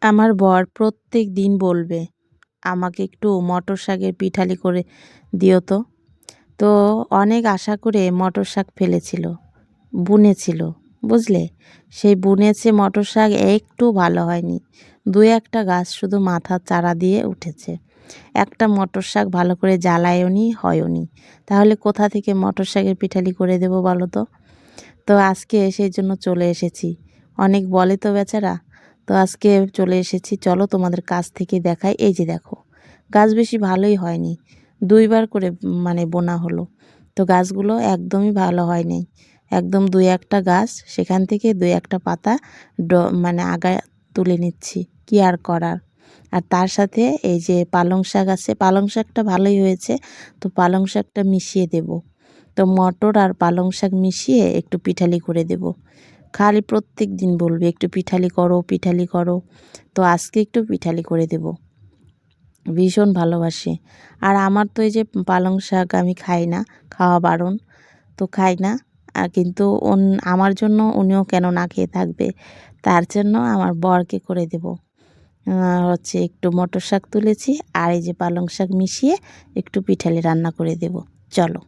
আমার বর প্রত্যেক দিন বলবে আমাকে একটু মটর শাকের পিঠালি করে দিও তো। তো অনেক আশা করে মটর শাক ফেলেছিল, বুনেছিল, বুঝলে? সেই বুনেছে মটর শাক, একটু ভালো হয়নি। দু একটা গাছ শুধু মাথার চারা দিয়ে উঠেছে। একটা মটর শাক ভালো করে জ্বালায়ওনি, হয়ওনি। তাহলে কোথা থেকে মটর শাকের পিঠালি করে দেবো বলো তো? তো আজকে সেই জন্য চলে এসেছি। অনেক বলে তো বেচারা। তো আজকে চলে এসেছি, চলো তোমাদের কাছ থেকে দেখাই। এই যে দেখো, গাছ বেশি ভালোই হয়নি। ২ বার করে মানে বোনা হলো। তো গাছগুলো একদমই ভালো হয় নাই। একদম ২-১টা গাছ, সেখান থেকে ২-১টা পাতা মানে আগায় তুলে নিচ্ছি। কি আর করার। আর তার সাথে এই যে পালং শাক আছে, পালং শাকটা ভালোই হয়েছে। তো পালং শাকটা মিশিয়ে দেব। তো মটর আর পালং শাক মিশিয়ে একটু পিঠালি করে দেব। খালি প্রত্যেক দিন বলবে একটু পিঠালি করো, পিঠালি করো। তো আজকে একটু পিঠালি করে দেব। ভীষণ ভালোবাসে। আর আমার তো এই যে পালং শাক আমি খাই না, খাওয়া বারণ। তো খাই না। কিন্তু আমার জন্য উনিও কেন না খেয়ে থাকবে? তার জন্য আমার বরকে করে দেব। হচ্ছে একটু মটর শাক তুলেছি আর এই যে পালং শাক মিশিয়ে একটু পিঠালি রান্না করে দেব। চলো।